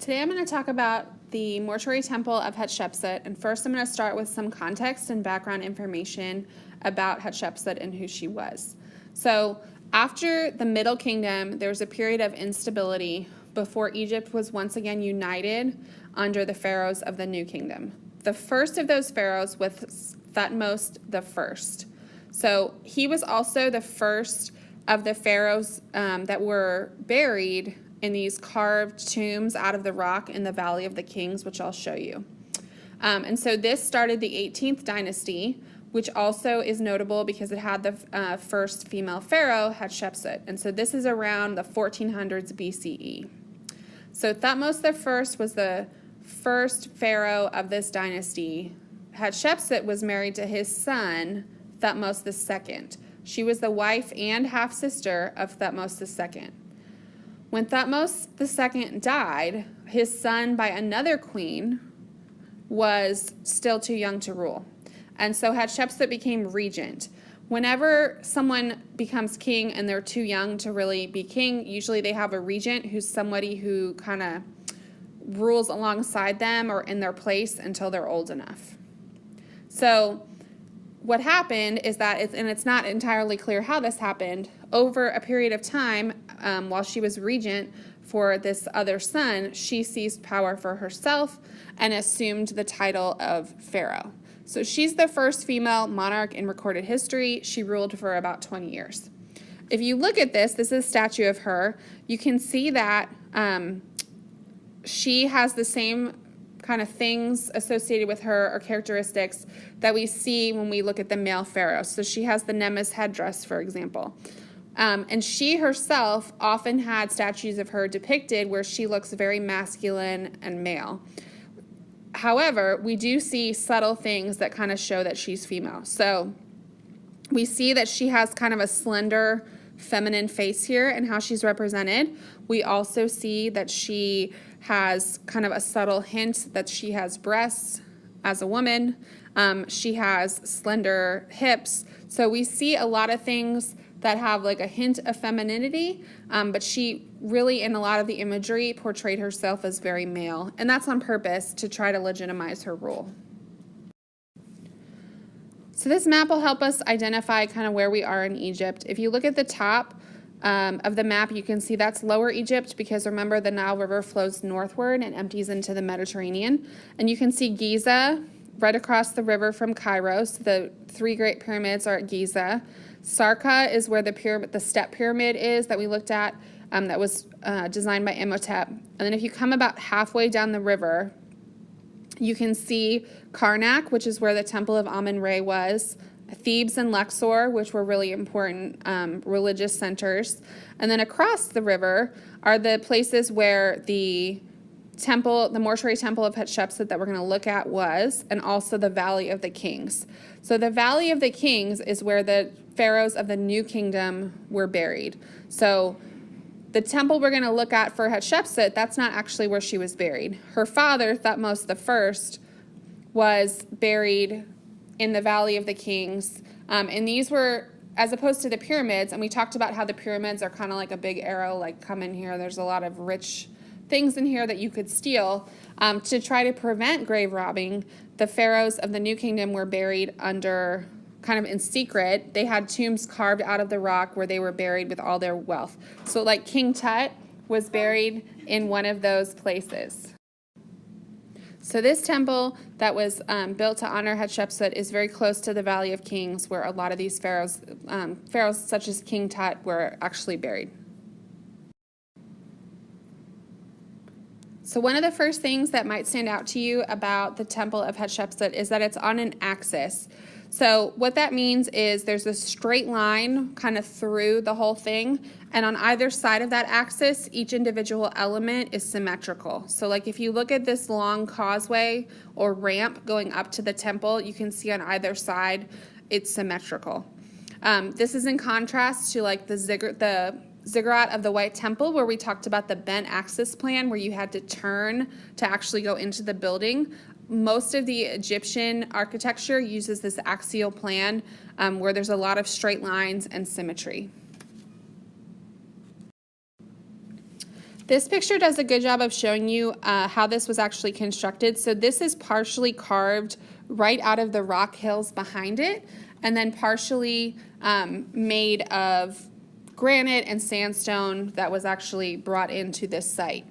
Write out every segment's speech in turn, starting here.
Today I'm going to talk about the mortuary temple of Hatshepsut, and first I'm going to start with some context and background information about Hatshepsut and who she was. So after the Middle Kingdom, there was a period of instability before Egypt was once again united under the pharaohs of the New Kingdom. The first of those pharaohs was Thutmose the First. So he was also the first of the pharaohs that were buried in these carved tombs out of the rock in the Valley of the Kings, which I'll show you. And so this started the 18th dynasty, which also is notable because it had the first female pharaoh, Hatshepsut. And so this is around the 1400s BCE. So Thutmose I was the first pharaoh of this dynasty. Hatshepsut was married to his son, Thutmose II. She was the wife and half-sister of Thutmose II. When Thutmose II died, his son by another queen was still too young to rule. And so Hatshepsut became regent. Whenever someone becomes king and they're too young to really be king, usually they have a regent who's somebody who kind of rules alongside them or in their place until they're old enough. So what happened is that, and it's not entirely clear how this happened, over a period of time, while she was regent for this other son, she seized power for herself and assumed the title of pharaoh. So she's the first female monarch in recorded history. She ruled for about 20 years. If you look at this is a statue of her. You can see that she has the same kind of things associated with her or characteristics that we see when we look at the male pharaoh. So she has the Nemes headdress, for example. And she herself often had statues of her depicted where she looks very masculine and male. However, we do see subtle things that kind of show that she's female. So we see that she has kind of a slender feminine face here and how she's represented. We also see that she has kind of a subtle hint that she has breasts as a woman. She has slender hips. So we see a lot of things that have like a hint of femininity, but she really, in a lot of the imagery, portrayed herself as very male. And that's on purpose to try to legitimize her rule. So this map will help us identify kind of where we are in Egypt. If you look at the top of the map, you can see that's Lower Egypt because remember the Nile River flows northward and empties into the Mediterranean. And you can see Giza right across the river from Cairo. So the three great pyramids are at Giza. Sarka is where the step pyramid is that we looked at that was designed by Imhotep. And then if you come about halfway down the river, you can see Karnak, which is where the Temple of Amun-Re was, Thebes and Luxor, which were really important religious centers. And then across the river are the places where the mortuary temple of Hatshepsut that we're going to look at was, and also the Valley of the Kings. So the Valley of the Kings is where the pharaohs of the New Kingdom were buried. So the temple we're going to look at for Hatshepsut, that's not actually where she was buried. Her father, Thutmose I, was buried in the Valley of the Kings. And these were, as opposed to the pyramids, and we talked about how the pyramids are kind of like a big arrow, like come in here, there's a lot of rich things in here that you could steal. To try to prevent grave robbing, the pharaohs of the New Kingdom were buried under, kind of in secret. They had tombs carved out of the rock where they were buried with all their wealth. So like King Tut was buried in one of those places. So this temple that was built to honor Hatshepsut is very close to the Valley of Kings, where a lot of these pharaohs such as King Tut were actually buried. So one of the first things that might stand out to you about the Temple of Hatshepsut is that it's on an axis. So what that means is there's a straight line kind of through the whole thing, and on either side of that axis, each individual element is symmetrical. So like if you look at this long causeway or ramp going up to the temple, you can see on either side it's symmetrical. This is in contrast to like the ziggurat of the White Temple, where we talked about the bent axis plan, where you had to turn to actually go into the building. Most of the Egyptian architecture uses this axial plan where there's a lot of straight lines and symmetry. This picture does a good job of showing you how this was actually constructed. So this is partially carved right out of the rock hills behind it, and then partially made of granite and sandstone that was actually brought into this site.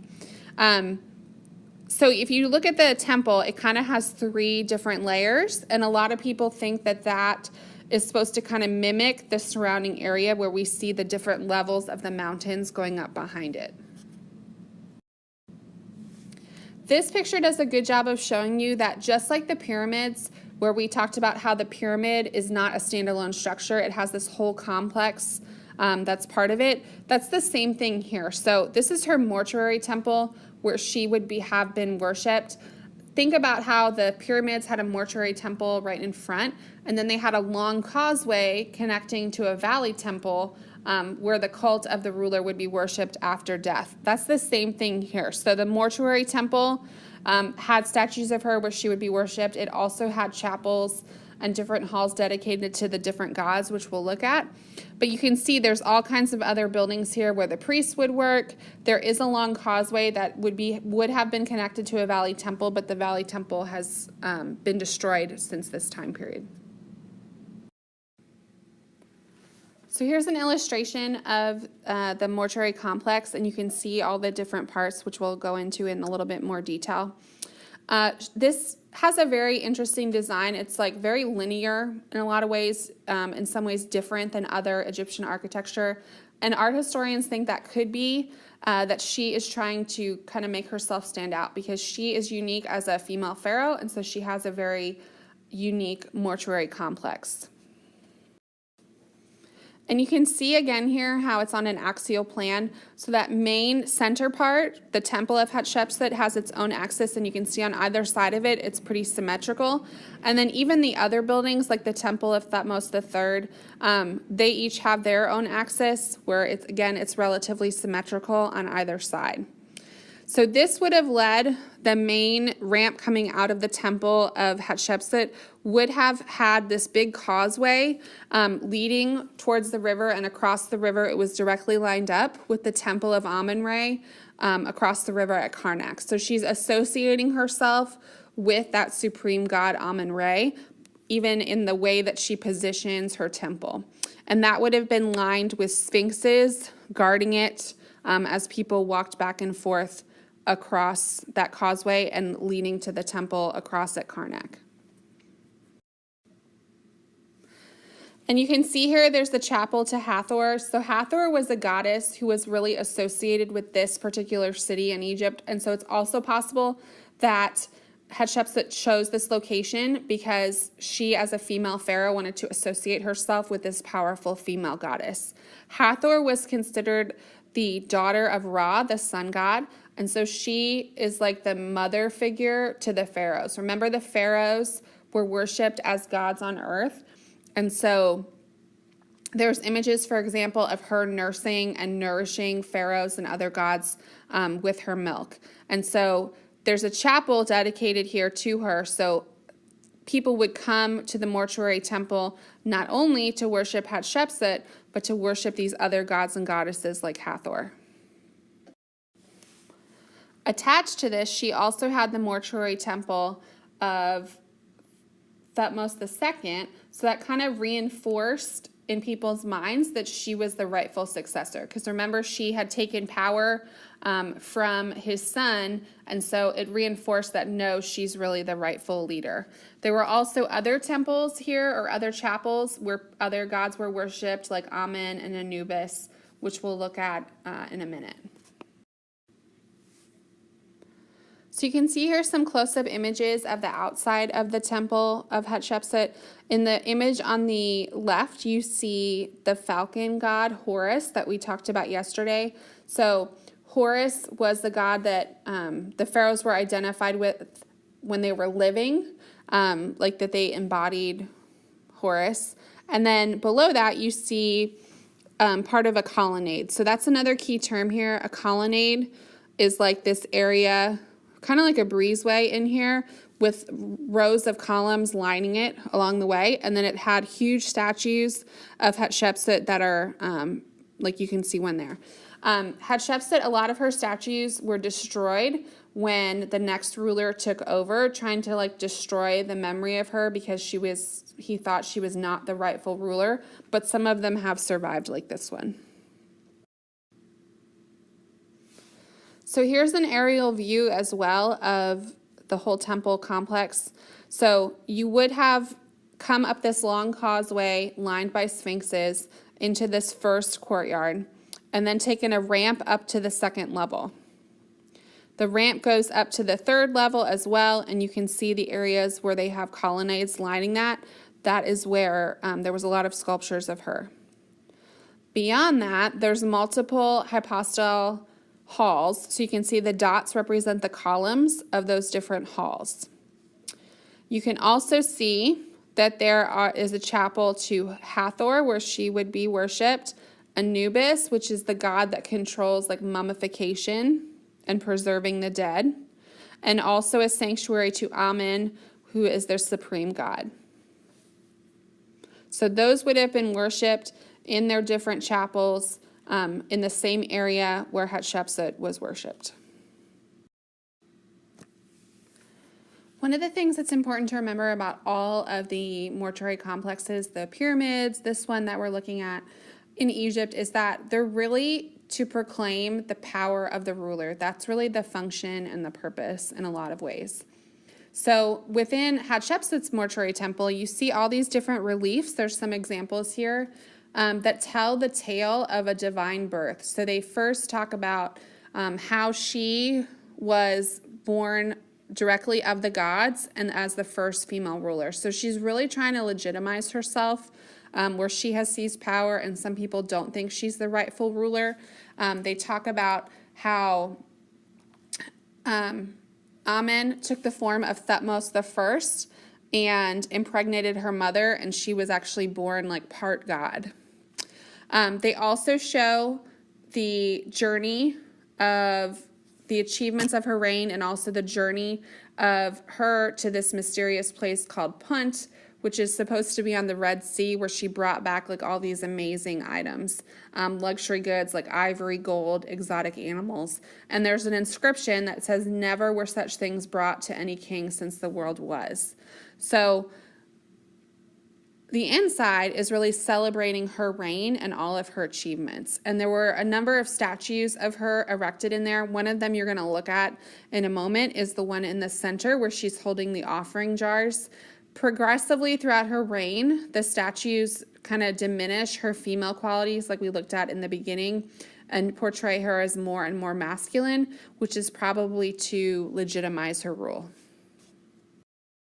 So if you look at the temple, it kind of has 3 different layers, and a lot of people think that that is supposed to kind of mimic the surrounding area where we see the different levels of the mountains going up behind it. This picture does a good job of showing you that just like the pyramids, where we talked about how the pyramid is not a standalone structure, it has this whole complex that's part of it. That's the same thing here. So this is her mortuary temple where she would have been worshipped. Think about how the pyramids had a mortuary temple right in front, and then they had a long causeway connecting to a valley temple where the cult of the ruler would be worshipped after death. That's the same thing here. So the mortuary temple had statues of her where she would be worshipped. It also had chapels and different halls dedicated to the different gods, which we'll look at. But you can see there's all kinds of other buildings here where the priests would work. There is a long causeway that would have been connected to a valley temple, but the valley temple has been destroyed since this time period. So here's an illustration of the mortuary complex, and you can see all the different parts, which we'll go into in a little bit more detail. This has a very interesting design. It's like very linear in a lot of ways, in some ways different than other Egyptian architecture. And art historians think that could be that she is trying to kind of make herself stand out because she is unique as a female pharaoh, and so she has a very unique mortuary complex. And you can see again here how it's on an axial plan. So that main center part, the temple of Hatshepsut, has its own axis, and you can see on either side of it, it's pretty symmetrical. And then even the other buildings, like the temple of Thutmose III, they each have their own axis where it's relatively symmetrical on either side. So this would have led the main ramp coming out of the temple of Hatshepsut would have had this big causeway leading towards the river, and across the river it was directly lined up with the temple of Amun-Re across the river at Karnak. So she's associating herself with that supreme god Amun-Re, even in the way that she positions her temple. And that would have been lined with sphinxes guarding it as people walked back and forth across that causeway and leading to the temple across at Karnak. And you can see here there's the chapel to Hathor. So Hathor was a goddess who was really associated with this particular city in Egypt. And so it's also possible that Hatshepsut chose this location because she, as a female pharaoh, wanted to associate herself with this powerful female goddess. Hathor was considered the daughter of Ra, the sun god, and so she is like the mother figure to the pharaohs. Remember, the pharaohs were worshipped as gods on earth, and so there's images, for example, of her nursing and nourishing pharaohs and other gods with her milk. And so there's a chapel dedicated here to her, so people would come to the mortuary temple not only to worship Hatshepsut, but to worship these other gods and goddesses like Hathor. Attached to this, she also had the mortuary temple of Thutmose II, so that kind of reinforced in people's minds that she was the rightful successor. Because remember, she had taken power from his son, and so it reinforced that, no, she's really the rightful leader. There were also other temples here, or other chapels, where other gods were worshipped, like Amun and Anubis, which we'll look at in a minute. So you can see here some close-up images of the outside of the temple of Hatshepsut. In the image on the left, you see the falcon god Horus that we talked about yesterday. So Horus was the god that the pharaohs were identified with when they were living, like that they embodied Horus. And then below that, you see part of a colonnade. So that's another key term here. A colonnade is like this area, kind of like a breezeway in here with rows of columns lining it along the way. And then it had huge statues of Hatshepsut that are, like you can see one there. Hatshepsut, a lot of her statues were destroyed when the next ruler took over, trying to like destroy the memory of her because he thought she was not the rightful ruler, but some of them have survived, like this one. So here's an aerial view as well of the whole temple complex. So you would have come up this long causeway lined by sphinxes into this first courtyard, and then taken a ramp up to the second level. The ramp goes up to the third level as well, and you can see the areas where they have colonnades lining that. That is where there was a lot of sculptures of her. Beyond that, there's multiple hypostyle halls, so you can see the dots represent the columns of those different halls. You can also see that is a chapel to Hathor, where she would be worshipped, Anubis, which is the god that controls like mummification and preserving the dead, and also a sanctuary to Amen, who is their supreme god. So those would have been worshipped in their different chapels in the same area where Hatshepsut was worshipped. One of the things that's important to remember about all of the mortuary complexes, the pyramids, this one that we're looking at in Egypt, is that they're really to proclaim the power of the ruler. That's really the function and the purpose in a lot of ways. So within Hatshepsut's mortuary temple, you see all these different reliefs. There's some examples here that tell the tale of a divine birth. So they first talk about how she was born directly of the gods and as the first female ruler. So she's really trying to legitimize herself where she has seized power, and some people don't think she's the rightful ruler. They talk about how Amen took the form of Thutmose I and impregnated her mother, and she was actually born like part god. They also show the journey of the achievements of her reign, and also the journey of her to this mysterious place called Punt, which is supposed to be on the Red Sea, where she brought back like all these amazing items, luxury goods like ivory, gold, exotic animals. And there's an inscription that says, "Never were such things brought to any king since the world was." So the inside is really celebrating her reign and all of her achievements. And there were a number of statues of her erected in there. One of them you're going to look at in a moment is the one in the center where she's holding the offering jars. Progressively throughout her reign, the statues kind of diminish her female qualities like we looked at in the beginning and portray her as more and more masculine, which is probably to legitimize her rule.